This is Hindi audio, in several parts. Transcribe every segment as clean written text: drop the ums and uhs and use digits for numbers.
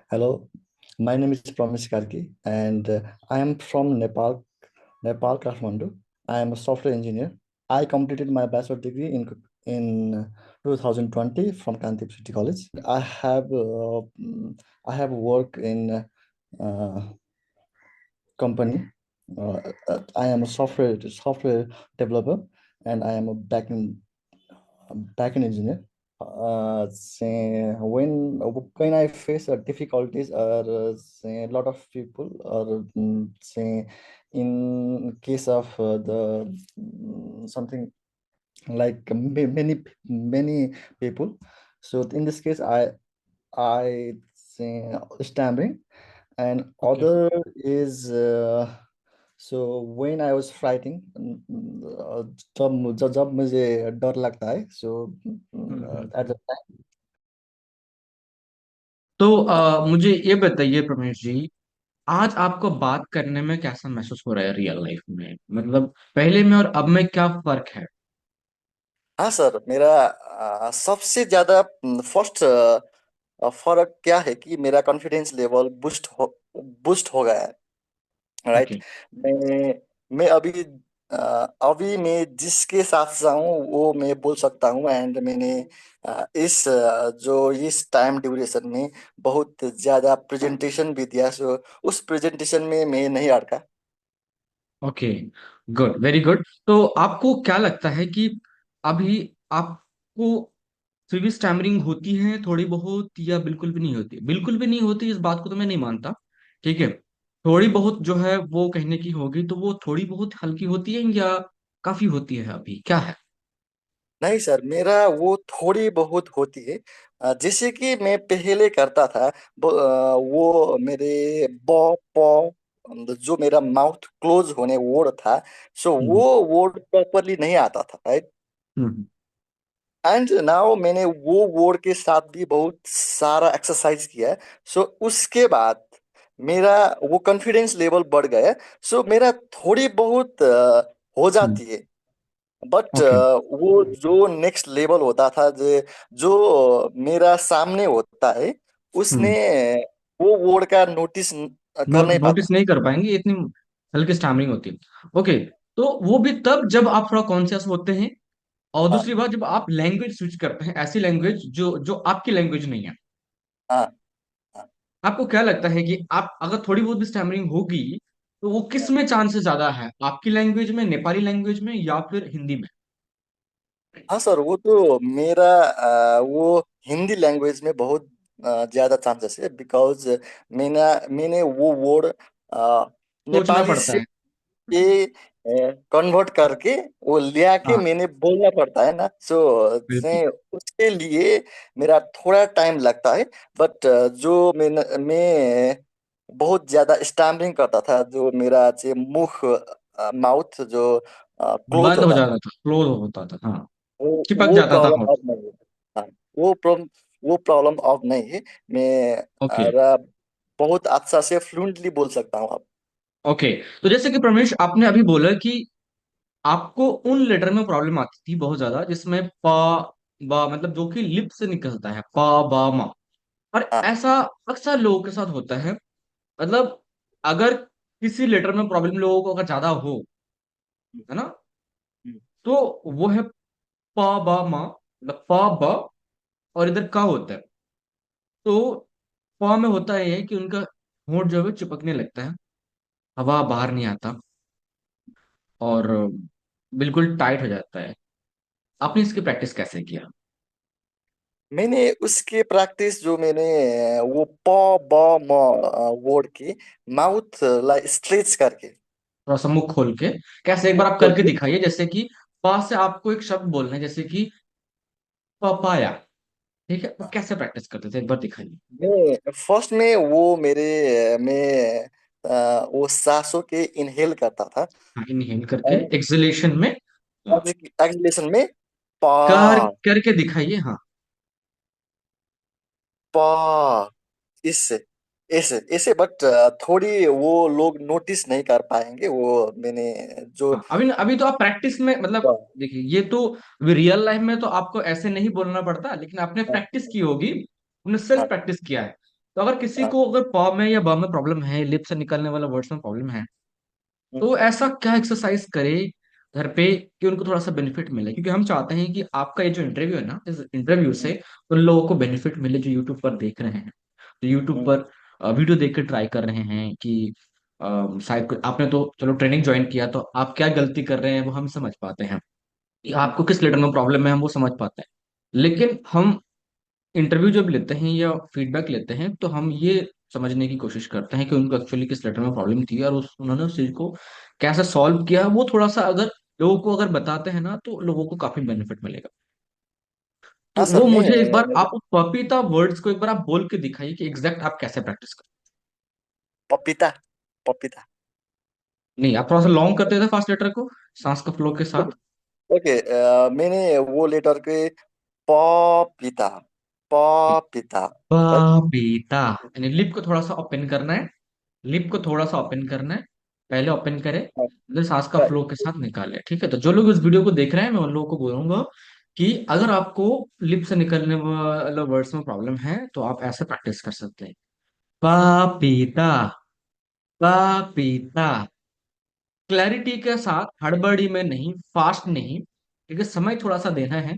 Hello, my name is Promise Karki, and I am from Nepal, Kathmandu. I am a software engineer. I completed my bachelor degree in 2020 from Kantip City College. I have worked in uh, company. I am a software developer, and I am a backend engineer. Say when I face difficulties or say a lot of people or say in case of the something like many people. So in this case, I say stammering, and okay. other is so when I was fighting, जब मुझे डर लगता है, so at hmm. the time. तो मुझे ये बताइए प्रमेश जी, आज आपको बात करने में कैसा महसूस हो रहा है रियल लाइफ में? मतलब पहले में और अब में क्या फर्क है? हाँ सर, मेरा सबसे ज्यादा फर्स्ट फर्क क्या है कि मेरा कॉन्फिडेंस लेवल बूस्ट हो गया है। राइट। ओके। मैं मैं अ, अभी मैं जिसके साथ जाऊं वो मैं बोल सकता हूं, एंड मैंने जो इस टाइम ड्यूरेशन में बहुत ज्यादा प्रेजेंटेशन भी दिया, सो उस प्रेजेंटेशन में मैं नहीं अड़का। Okay, good, very good. तो आपको क्या लगता है कि अभी आपको फिर भी स्टैमरिंग होती है थोड़ी बहुत, या बिल्कुल भी नहीं होती? बिल्कुल भी नहीं होती इस बात को तो मैं नहीं मानता। ठीक है, थोड़ी बहुत जो है वो कहने की होगी, तो वो थोड़ी बहुत हल्की होती है या काफी होती है? अभी क्या है? नहीं सर, मेरा वो थोड़ी बहुत होती है। जैसे कि मैं पहले करता था, वो मेरे ब प जो मेरा माउथ क्लोज होने वर्ड था, सो हम्म। वो वर्ड प्रॉपरली नहीं आता था, राइट। हम्म। एंड नाउ मैंने वो वर्ड के साथ भी बहुत सारा एक्सरसाइज किया है। सो उसके बाद मेरा वो कॉन्फिडेंस लेवल बढ़ गया। सो मेरा थोड़ी बहुत हो हम्म। जाती है, बट ओके। वो जो नेक्स्ट लेवल होता था, जो मेरा सामने होता है, उसने हम्म। वो वर्ड का नोटिस कर नहीं पाता। नोटिस नहीं कर पाएंगे, इतनी हल्की स्टैमरिंग होती है। ओके। तो वो भी तब जब आप थोड़ा कॉन्शियस होते हैं, और हाँ दूसरी बात जब आप लैंग्वेज स्विच करते हैं, ऐसी लैंग्वेज जो जो आपकी लैंग्वेज नहीं है। हाँ हाँ। आपको क्या लगता है कि आप अगर थोड़ी बहुत भी स्टैमरिंग होगी, तो वो किस में चांसेस ज्यादा है? आपकी लैंग्वेज में, नेपाली लैंग्वेज में, या फिर हिंदी में? हाँ सर, वो तो मेरा वो हिंदी लैंग्वेज में बहुत ज्यादा चांसेस है, बिकॉज मैंने वो वर्ड सोचना नेपाली पड़ता से है। कन्वर्ट करके वो लिया के हाँ, मैंने बोलना पड़ता है ना, सो बिल्कुल। से उसके लिए मेरा थोड़ा टाइम लगता है। बट जो मैं बहुत ज्यादा स्टैम्पिंग करता था, जो मेरा से मुख माउथ जो क्लोज बंद हो होता था, जाता था, क्लोज होता था, हाँ। चिपक वो जाता था प्रॉब्लम होठ। अब नहीं है। हाँ, वो प्रॉब्लम अब नहीं है। मैं ओके। बहुत अच्छा से फ्लुएंटली बोल सकता हूँ अब। ओके। तो जैसे कि प्रमेश, आपने अभी बोला कि आपको उन लेटर में प्रॉब्लम आती थी बहुत ज्यादा जिसमें पा, बा, मतलब जो कि लिप से निकलता है, पा, बा, मा। और हाँ। ऐसा अक्सर लोगों के साथ होता है। मतलब अगर किसी लेटर में प्रॉब्लम लोगों को अगर ज्यादा हो, है ना, हम्म। तो वो है पा, बा, मा, मतलब पा, बा, और इधर का होता है। तो पा में होता है कि उनका होंठ जो है वो चिपकने लगता है, हवा बाहर नहीं आता, और बिल्कुल टाइट हो जाता है। आपने इसकी प्रैक्टिस कैसे किया? मैंने उसके प्रैक्टिस जो मैंने वो प ब म वर्ड की माउथ लाइक स्ट्रेच करके थोड़ा सा मुंह खोल के कैसे, एक बार मुंह आप खोल करके के। दिखाइए। जैसे कि पा से आपको एक शब्द बोलना है, जैसे कि पपाया। ठीक है, वो कैसे प्रैक्टिस करते थे, एक बार दिखाइए। मैं फर्स्ट में वो मैं वो सांसों के इनहेल करता था। हाँ, इनहेल करके एक्सलेशन में एक्सलेशन में पा करके दिखाइए, हाँ। पा इससे ऐसे ऐसे, बट थोड़ी वो लोग नोटिस नहीं कर पाएंगे वो मैंने जो हाँ, अभी अभी तो आप प्रैक्टिस में, मतलब देखिए, ये तो रियल लाइफ में तो आपको ऐसे नहीं बोलना पड़ता, लेकिन आपने प्रैक्टिस की होगी, आपने सेल्फ प्रैक्टिस किया है। तो अगर किसी हाँ। को अगर प में या ब में प्रॉब्लम है, लिप से निकलने वाला वर्ड्स में प्रॉब्लम है, हम्म, तो ऐसा क्या एक्सरसाइज करे घर पे कि उनको थोड़ा सा बेनिफिट मिले, क्योंकि हम चाहते हैं कि आपका ये जो इंटरव्यू है ना, इस इंटरव्यू हम्म, से उन लोगों को बेनिफिट मिले जो यूट्यूब पर देख रहे हैं, जो यूट्यूब हम्म, पर वीडियो देख कर ट्राई कर रहे हैं कि शायद आपने तो चलो ट्रेनिंग ज्वाइन किया, तो आप क्या गलती कर रहे हैं वो हम समझ पाते हैं, कि हम्म। आपको किस लेटर में प्रॉब्लम है हम वो समझ पाते हैं। लेकिन हम इंटरव्यू जब लेते हैं या फीडबैक लेते हैं, तो हम ये समझने की कोशिश करते हैं कि उनको एक्चुअली किस लेटर में प्रॉब्लम थी और उन्होंने उस चीज को कैसे सॉल्व किया। वो थोड़ा सा अगर लोगों को अगर बताते हैं ना, तो लोगों को काफी बेनिफिट मिलेगा। तो हाँ सर, वो मैं मुझे एक बार आप पपीता वर्ड्स को एक बार आप बोल के दिखाइए कि एग्जैक्ट आप कैसे प्रैक्टिस कर। पपीता, पपीता। नहीं, आप थोड़ा सा लॉन्ग करते थे फास्ट लेटर को सांस का फ्लो के ओके, साथ। ओके, मैंने वो लेटर के पपीता, पपीता। राइट। पपीता, यानी लिप को थोड़ा सा ओपन करना है, लिप को थोड़ा सा ओपन करना है, पहले ओपन करे, फिर सांस का फ्लो के साथ निकाले। ठीक है, तो जो लोग इस वीडियो को देख रहे हैं मैं उन लोगों को बोलूंगा कि अगर आपको लिप से निकलने वाले वर्ड्स में प्रॉब्लम है तो आप ऐसे प्रैक्टिस कर सकते हैं। पपीता, पपीता, क्लैरिटी के साथ, हड़बड़ी में नहीं, फास्ट नहीं, ठीक है, समय थोड़ा सा देना है।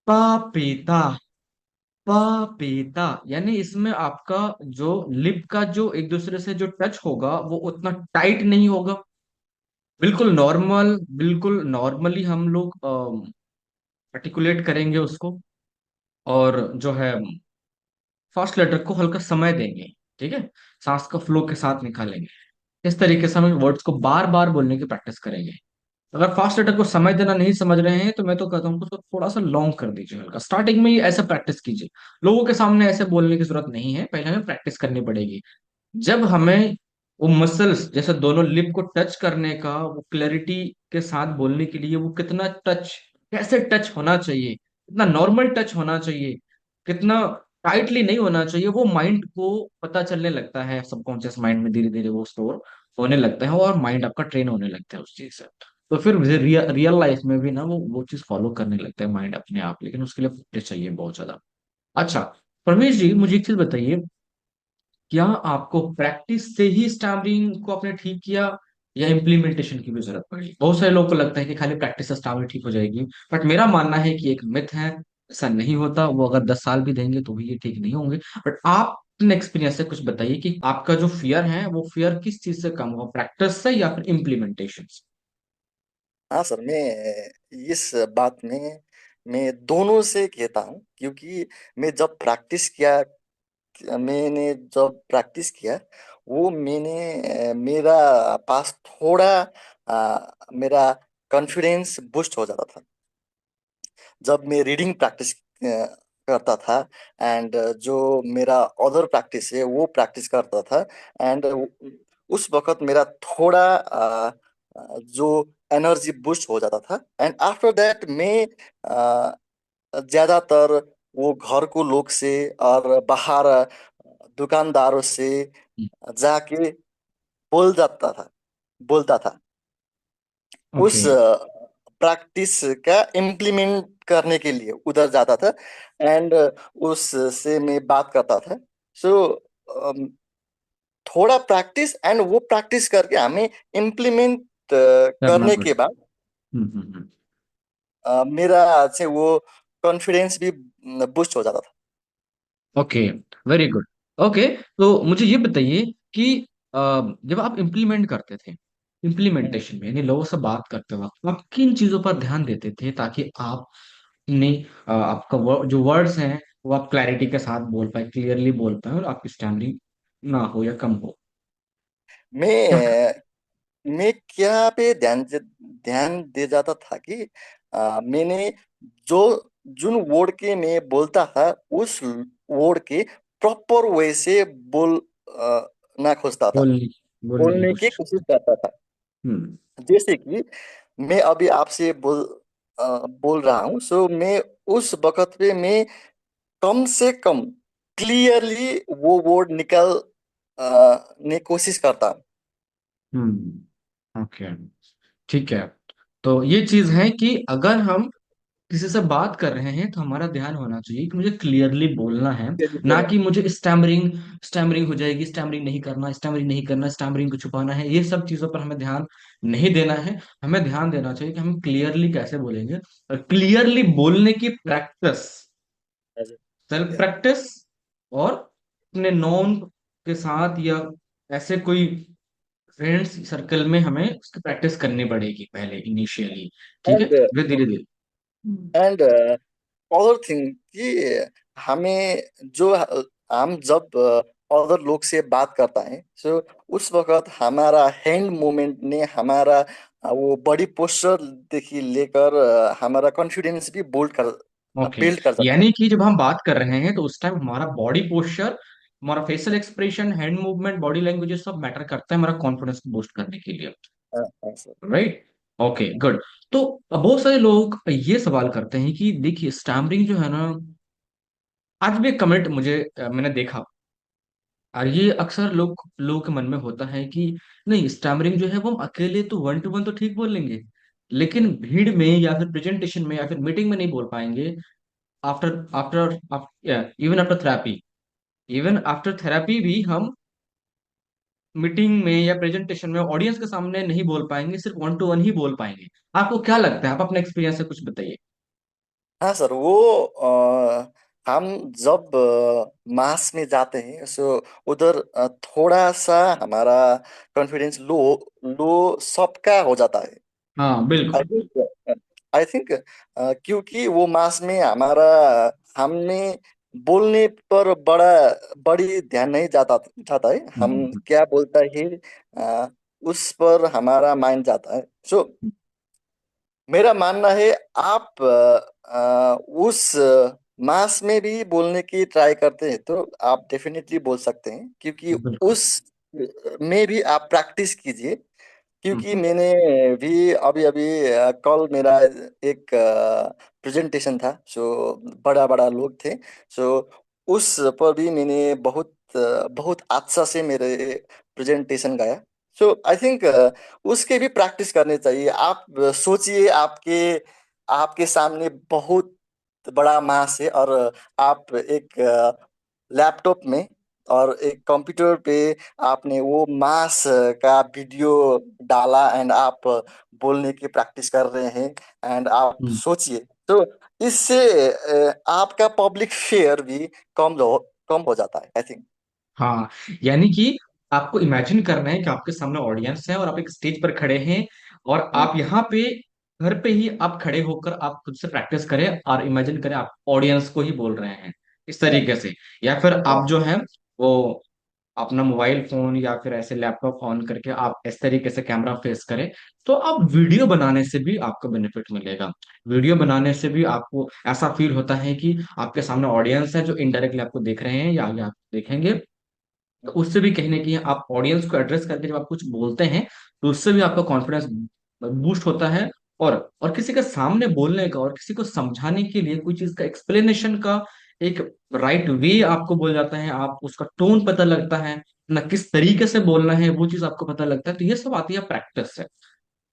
पपीता, पपीता, यानी इसमें आपका जो लिप का जो एक दूसरे से जो टच होगा वो उतना टाइट नहीं होगा, बिल्कुल नॉर्मल, बिल्कुल नॉर्मली हम लोग आर्टिकुलेट करेंगे उसको, और जो है फर्स्ट लेटर को हल्का समय देंगे। ठीक है, सांस का फ्लो के साथ निकालेंगे। इस तरीके से हम वर्ड्स को बार बार बोलने की प्रैक्टिस करेंगे। अगर फास्ट लेटर को समय देना नहीं समझ रहे हैं तो मैं तो कहता हूँ कि उसको थोड़ा सा लॉन्ग कर दीजिए, हल्का स्टार्टिंग में ही ऐसा प्रैक्टिस कीजिए। लोगों के सामने ऐसे बोलने की जरूरत नहीं है, पहले हमें प्रैक्टिस करनी पड़ेगी। जब हमें वो मसल्स जैसे दोनों लिप को टच करने का, वो क्लैरिटी के साथ बोलने के लिए वो कितना टच, कैसे टच होना चाहिए, कितना नॉर्मल टच होना चाहिए, कितना टाइटली नहीं होना चाहिए, वो माइंड को पता चलने लगता है, सबकॉन्शियस माइंड में धीरे धीरे वो स्टोर होने लगता है और माइंड आपका ट्रेन होने लगता है उस चीज से। तो फिर रियल लाइफ में भी ना वो चीज फॉलो करने लगता है माइंड अपने आप, लेकिन उसके लिए प्रैक्टिस चाहिए बहुत ज्यादा। अच्छा, परमेश जी मुझे एक चीज बताइए, क्या आपको प्रैक्टिस से ही स्टैमरिंग को आपने ठीक किया या इम्प्लीमेंटेशन की भी जरूरत पड़ी? बहुत सारे लोगों को लगता है कि खाली प्रैक्टिस से स्टैमरिंग ठीक हो जाएगी, बट मेरा मानना है कि एक मिथ है, ऐसा नहीं होता। वो अगर 10 साल भी देंगे तो भी ये ठीक नहीं होंगे। बट आप अपने एक्सपीरियंस से कुछ बताइए कि आपका जो फियर है वो फियर किस चीज से कम हुआ, प्रैक्टिस से या फिर इम्प्लीमेंटेशन से? हाँ सर, मैं इस बात में मैं दोनों से कहता हूँ, क्योंकि मैं जब प्रैक्टिस किया मैंने जब प्रैक्टिस किया वो मेरा पास थोड़ा मेरा कॉन्फिडेंस बूस्ट हो जाता था जब मैं रीडिंग प्रैक्टिस करता था। एंड जो मेरा अदर प्रैक्टिस है वो प्रैक्टिस करता था। एंड उस वक्त मेरा थोड़ा जो एनर्जी बूस्ट हो जाता था। एंड आफ्टर दैट मैं ज्यादातर वो घर को लोग से और बाहर दुकानदारों से जाके बोलता था उस ओके। प्रैक्टिस का इम्प्लीमेंट करने के लिए उधर जाता था। एंड उससे मैं बात करता था। सो थोड़ा प्रैक्टिस एंड वो प्रैक्टिस करके हमें इम्प्लीमेंट करना करने के पड़ता। बाद हम्म। मेरा से वो कॉन्फिडेंस भी बूस्ट हो जाता था। Okay, very good. ओके, तो मुझे ये बताइए कि जब आप इम्प्लीमेंट करते थे, हम्म। इम्प्लीमेंटेशन में यानी लोगों से बात करते वक्त आप किन चीजों पर ध्यान देते थे ताकि आप अपनी आपका जो वर्ड्स हैं वो आप क्लैरिटी के साथ बोल पाए, क्लियरली बोल पाए और आपकी स्टैंडिंग ना हो या कम हो? क्या कर? मैं मैं क्या पे ध्यान दे जाता था कि मैंने जो जिन वर्ड के मैं बोलता था उस वर्ड के प्रॉपर वे से ना खोजता था, बोलने बोलने की बोलने की कोशिश कोशिश करते करता था। थे। हम्म। जैसे कि मैं अभी आपसे बोल रहा हूँ, सो मैं उस वक्त पे मैं कम से कम क्लियरली वो वर्ड ने कोशिश करता हूँ। ओके, ठीक है। तो ये चीज है कि अगर हम किसी से बात कर रहे हैं तो हमारा ध्यान होना चाहिए कि मुझे क्लियरली बोलना है, Really ना बोला। कि मुझे स्टैमरिंग स्टैमरिंग हो जाएगी, स्टैमरिंग नहीं करना, स्टैमरिंग नहीं करना, स्टैमरिंग को छुपाना है, ये सब चीजों पर हमें ध्यान नहीं देना है। हमें ध्यान देना चाहिए कि हम क्लियरली कैसे बोलेंगे, और क्लियरली बोलने की प्रैक्टिस, सेल्फ Yeah. प्रैक्टिस, और अपने नॉन के साथ या ऐसे कोई फ्रेंड्स सर्कल में हमें उसकी प्रैक्टिस करनी पड़ेगी पहले इनिशियली। ठीक है, And फिर धीरे धीरे। and अदर थिंग कि हमें जो हम जब अदर लोग से बात करता है, सो उस वक्त हमारा हैंड मूवमेंट ने हमारा वो बॉडी पोस्चर देखिए लेकर हमारा कॉन्फिडेंस भी ओके, बिल्ड कर सकता यानी कि जब हम बात कर रहे हैं तो उस टाइम हमारा बॉडी पोस्चर, हमारा facial expression, hand movement, body language सब मैटर करता है हमारा कॉन्फिडेंस को बूस्ट करने के लिए। है। हाँ सर। राइट। Okay, good. तो बहुत सारे लोग ये सवाल करते हैं कि देखिए स्टैमरिंग जो है ना, आज भी एक कमेंट मुझे मैंने देखा, और ये अक्सर लोगों के मन में होता है कि नहीं, स्टैमरिंग जो है वो हम अकेले तो वन टू वन तो ठीक बोल लेंगे, लेकिन भीड़ में या फिर प्रेजेंटेशन में या फिर मीटिंग में नहीं बोल पाएंगे। After after even after therapy, even after therapy भी हम मीटिंग में या प्रेजेंटेशन में ऑडियंस के सामने नहीं बोल पाएंगे, सिर्फ वन टू वन ही बोल पाएंगे। आपको क्या लगता है, आप अपने एक्सपीरियंस से कुछ बताइए। हाँ सर, वो हम जब मास में जाते हैं, सो उधर थोड़ा सा हमारा कॉन्फिडेंस लो लो सबका हो जाता है। हाँ आई बिल्कुल। थिंक आई थिंक क्योंकि वो मास में हमारा हमने बोलने पर बड़ी ध्यान नहीं जाता जाता है, हम हम्म, क्या बोलता है उस पर हमारा माइंड जाता है। सो मेरा मानना है आप उस मास में भी बोलने की ट्राई करते हैं तो आप डेफिनेटली बोल सकते हैं, क्योंकि बिल्कुल। उस में भी आप प्रैक्टिस कीजिए। क्योंकि हम्म, मैंने भी अभी अभी कल मेरा एक प्रेजेंटेशन था, सो बड़ा बड़ा लोग थे। सो उस पर भी मैंने बहुत अच्छा से मेरे प्रेजेंटेशन गाया। सो आई थिंक उसके भी प्रैक्टिस करने चाहिए। आप सोचिए, आपके आपके सामने बहुत बड़ा मास है, और आप एक लैपटॉप में और एक कंप्यूटर पे आपने वो मास का वीडियो डाला, एंड आप बोलने की प्रैक्टिस कर रहे हैं। एंड आप हम्म। सोचिए, तो इससे आपका पब्लिक फेयर भी कम हो जाता है, आई थिंक। हाँ, यानी कि आपको इमेजिन करना है कि आपके सामने ऑडियंस है और आप एक स्टेज पर खड़े हैं, और आप यहाँ पे घर पे ही आप खड़े होकर आप खुद से प्रैक्टिस करें और इमेजिन करें आप ऑडियंस को ही बोल रहे हैं इस तरीके से। या फिर आप जो है वो अपना मोबाइल फोन या फिर ऐसे लैपटॉप ऑन करके आप इस तरीके से कैमरा फेस करें, तो आप वीडियो बनाने से भी आपको बेनिफिट मिलेगा। वीडियो बनाने से भी आपको ऐसा फील होता है कि आपके सामने ऑडियंस है जो इनडायरेक्टली आपको देख रहे हैं या आगे आप देखेंगे। तो उससे भी कहीं ना कहीं आप ऑडियंस को एड्रेस करके जब आप कुछ बोलते हैं तो उससे भी आपका कॉन्फिडेंस बूस्ट होता है। और किसी के सामने बोलने का और किसी को समझाने के लिए कोई चीज का एक्सप्लेनेशन का एक राइट वे आपको बोल जाता है, आप उसका टोन पता लगता है ना, किस तरीके से बोलना है वो चीज आपको पता लगता है। तो ये सब आती है प्रैक्टिस से।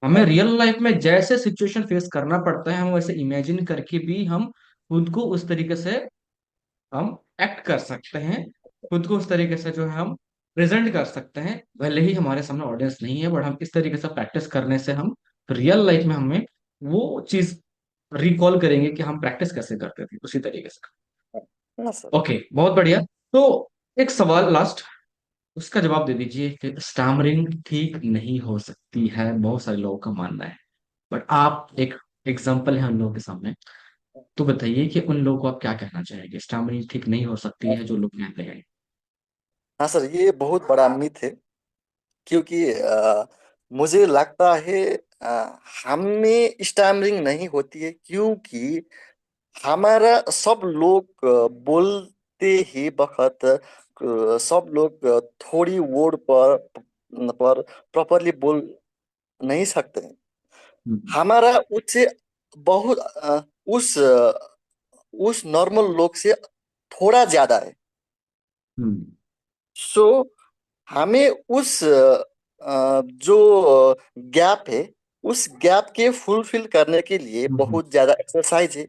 हमें रियल लाइफ में जैसे सिचुएशन फेस करना पड़ता है हम वैसे इमेजिन करके भी हम खुद को उस तरीके से हम एक्ट कर सकते हैं, खुद को उस तरीके से जो है हम प्रेजेंट कर सकते हैं। भले ही हमारे सामने ऑडियंस नहीं है, बट हम इस तरीके से प्रैक्टिस करने से हम रियल लाइफ में हमें वो चीज रिकॉल करेंगे कि हम प्रैक्टिस कैसे करते थे उसी तरीके से। हाँ सर। ओके, बहुत बढ़िया। तो एक सवाल लास्ट, उसका जवाब दे दीजिए कि स्टैमरिंग ठीक नहीं हो सकती है, बहुत सारे लोगों का मानना है, बट आप एक एग्जाम्पल है उन लोगों के सामने, तो बताइए कि उन लोगों को आप क्या कहना चाहेंगे, स्टैमरिंग ठीक नहीं हो सकती है जो लोग कहते हैं। हाँ सर, ये बहुत बड़ा मिथ है। क्योंकि मुझे लगता है हम में स्टैमरिंग नहीं होती है, क्योंकि हमारा सब लोग बोलते ही वक्त सब लोग थोड़ी वर्ड पर प्रॉपरली बोल नहीं सकते हैं। हम्म। हमारा उससे बहुत उस नॉर्मल लोग से थोड़ा ज्यादा है। हम्म। सो हमें जो गैप है उस गैप के फुलफिल करने के लिए हम्म बहुत ज्यादा एक्सरसाइज है,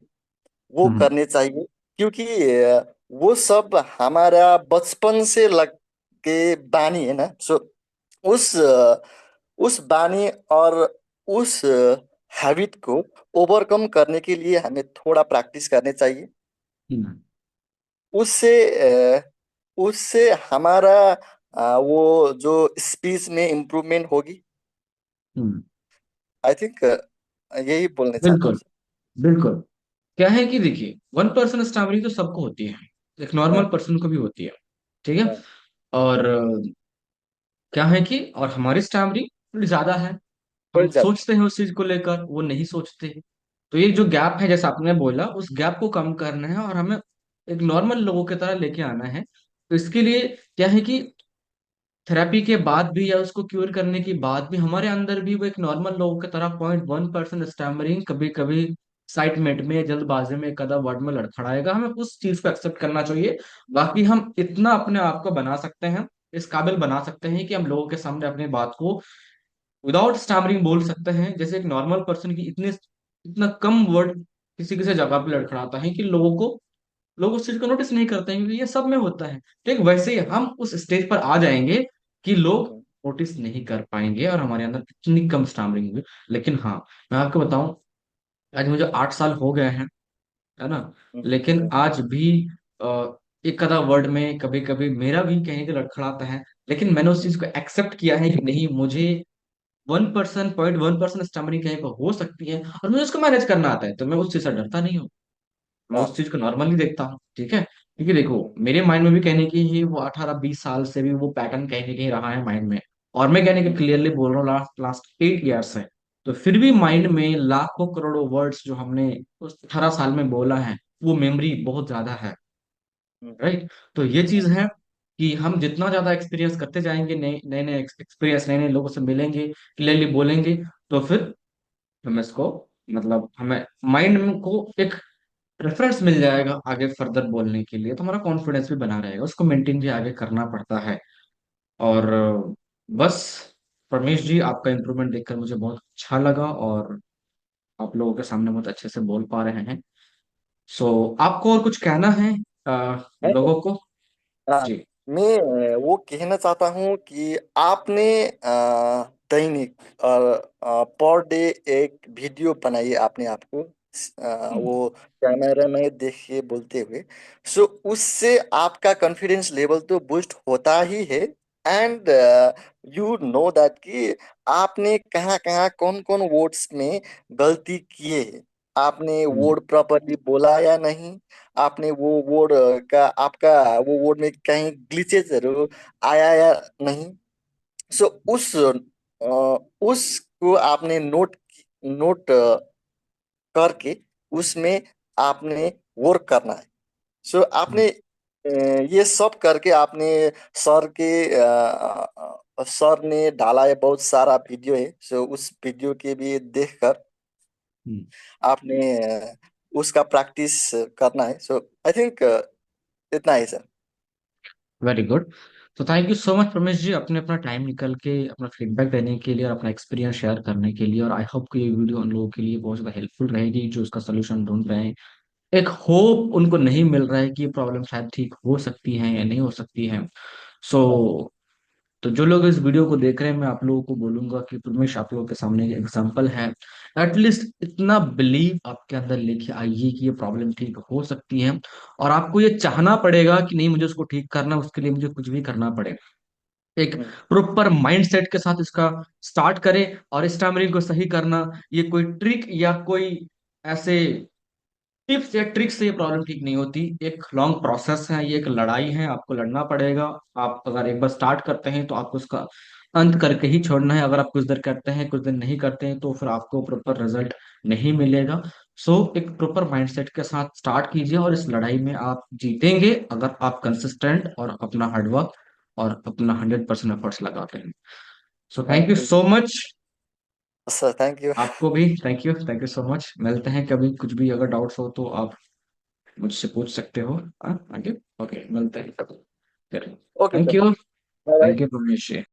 वो हम्म करने चाहिए। क्योंकि वो सब हमारा बचपन से लग के बानी है ना। सो उस उस बानी और उस हैबिट को ओवरकम करने के लिए हमें थोड़ा प्रैक्टिस करने चाहिए। हम्म उससे उससे हमारा वो जो स्पीच में इम्प्रूवमेंट होगी। हम्म, आई थिंक यही बोलने चाहता हूँ बिल्कुल सर। बिल्कुल। क्या है कि देखिए, वन पर्सन स्टैमरिंग तो सबको होती है, एक नॉर्मल हाँ पर्सन को भी होती है, ठीक है। हाँ। और क्या है कि और हमारी स्टैमरिंग थोड़ी ज्यादा है। थोड़ी हम ज्यादा। सोचते हैं उस चीज को लेकर, वो नहीं सोचते हैं। तो ये जो गैप है, जैसे आपने बोला, उस गैप को कम करना है और हमें एक नॉर्मल लोगों की तरह लेके आना है। तो इसके लिए क्या है कि थेरेपी के बाद भी या उसको क्योर करने के बाद भी हमारे अंदर भी वो एक नॉर्मल लोगों की तरह 0.1% स्टैमरिंग, कभी कभी एक्साइटमेंट में, जल्दबाजी में एक आधा वर्ड में लड़खड़ाएगा, हमें उस चीज को एक्सेप्ट करना चाहिए। बाकी हम इतना अपने आप को बना सकते हैं, इस काबिल बना सकते हैं कि हम लोगों के सामने अपनी बात को विदाउट स्टैमरिंग बोल सकते हैं। जैसे एक नॉर्मल पर्सन की इतने इतना कम वर्ड किसी किसी जगह पे लड़खड़ाता है कि लोग उस चीज को नोटिस नहीं करते हैं, क्योंकि ये सब में होता है। ठीक वैसे ही हम उस स्टेज पर आ जाएंगे कि लोग हम्म, नोटिस नहीं कर पाएंगे और हमारे अंदर इतनी कम स्टैमरिंग होगी। लेकिन हाँ, मैं आपको बताऊं, आज मुझे 8 साल हो गए हैं, है ना। हम्म, लेकिन आज भी एक आधा वर्ड में कभी कभी मेरा भी कहीं से लड़खड़ाता है। लेकिन मैंने उस चीज को एक्सेप्ट किया है कि नहीं, मुझे 1% स्टमरिंग कहीं पर हो सकती है और मुझे उसको मैनेज करना आता है, तो मैं उस चीज से डरता नहीं हूँ। मैं हाँ। उस चीज को नॉर्मली देखता हूँ, ठीक है। क्योंकि देखो, हम्म, मेरे माइंड में भी कहने की ही वो 18-20 साल से भी वो पैटर्न कहीं ना कहीं रहा है माइंड में। और मैं कहने का हम्म, क्लियरली बोल रहा हूँ, लास्ट लास्ट 8 ईयर्स है। तो फिर भी माइंड में लाखों करोड़ों वर्ड्स जो हमने उस 18 साल में बोला है, वो मेमोरी बहुत ज्यादा है। हम्म, राइट। तो ये चीज है कि हम जितना ज्यादा एक्सपीरियंस करते जाएंगे, नए नए नए एक्सपीरियंस, नए नए लोगों से मिलेंगे, क्लियरली बोलेंगे, तो फिर हमें इसको, मतलब हमें माइंड को एक रेफरेंस मिल जाएगा आगे फर्दर बोलने के लिए, तो हमारा कॉन्फिडेंस भी बना रहेगा, उसको मेंटेन भी आगे करना पड़ता है। और बस, परमेश जी, आपका इम्प्रूवमेंट देखकर मुझे बहुत अच्छा लगा और आप लोगों के सामने बहुत अच्छे से बोल पा रहे हैं। सो आपको और कुछ कहना है लोगों को? हाँ। जी। मैं वो कहना चाहता हूँ कि आपने दैनिक और पर डे एक वीडियो बनाई आपने आपको वो कैमरा में देख के बोलते हुए। सो उससे आपका कॉन्फिडेंस लेवल तो बूस्ट होता ही है। एंड यू नो दैट कि आपने कहाँ कहाँ कौन कौन वर्ड्स में गलती किए हैं। आपने हम्म वर्ड प्रॉपरली बोला या नहीं। आपने वो वर्ड का आपका वो वर्ड में कहीं ग्लिचेस आया या नहीं। सो उसको आपने नोट करके उसमें आपने वर्क करना है। सो आपने ये सब करके आपने सर के सर ने डाला है बहुत सारा वीडियो है। सो उस वीडियो के भी देखकर हम्म। आपने उसका प्रैक्टिस करना है। सो आई थिंक इतना ही सर। Very good. तो thank you so much Ramesh ji, अपने अपना टाइम निकल के अपना फीडबैक देने के लिए और अपना एक्सपीरियंस शेयर करने के लिए। और आई होप कि ये वीडियो उन लोगों के लिए बहुत ज़्यादा हेल्पफुल रहेगी जो इसका सोल्यूशन ढूंढ रहे हैं। एक होप उनको नहीं मिल रहा है कि ये प्रॉब्लम शायद ठीक हो सकती है या नहीं हो सकती है। सो तो जो लोग इस वीडियो को देख रहे हैं, मैं आप लोगों को बोलूंगा कि प्रमेश आप लोगों के सामने एक एग्जांपल है। एटलीस्ट इतना बिलीव आपके अंदर लेके आइए कि ये प्रॉब्लम ठीक हो सकती है। और आपको ये चाहना पड़ेगा कि नहीं, मुझे उसको ठीक करना, उसके लिए मुझे कुछ भी करना पड़ेगा। एक प्रॉपर माइंडसेट के साथ इसका स्टार्ट करें। और स्टैमरिंग को सही करना, ये कोई ट्रिक या कोई ऐसे टिप्स या ट्रिक्स से ये प्रॉब्लम ठीक नहीं होती। एक लॉन्ग प्रोसेस है, ये एक लड़ाई है, आपको लड़ना पड़ेगा। आप अगर एक बार स्टार्ट करते हैं तो आपको उसका अंत करके ही छोड़ना है। अगर आप कुछ देर करते हैं, कुछ दिन नहीं करते हैं, तो फिर आपको प्रॉपर रिजल्ट नहीं मिलेगा। सो एक प्रॉपर माइंडसेट के साथ स्टार्ट कीजिए और इस लड़ाई में आप जीतेंगे अगर आप कंसिस्टेंट और अपना हार्डवर्क और अपना 100% एफर्ट्स लगाते हैं। So thank you so much. Sir thank you. आपको भी थैंक यू सो मच। मिलते हैं कभी, कुछ भी अगर डाउट्स हो तो आप मुझसे पूछ सकते हो। हाँ, आगे। ओके, मिलते हैं कभी। Okay sir. Thank you. Bye bye. Thank you, Ramesh ji.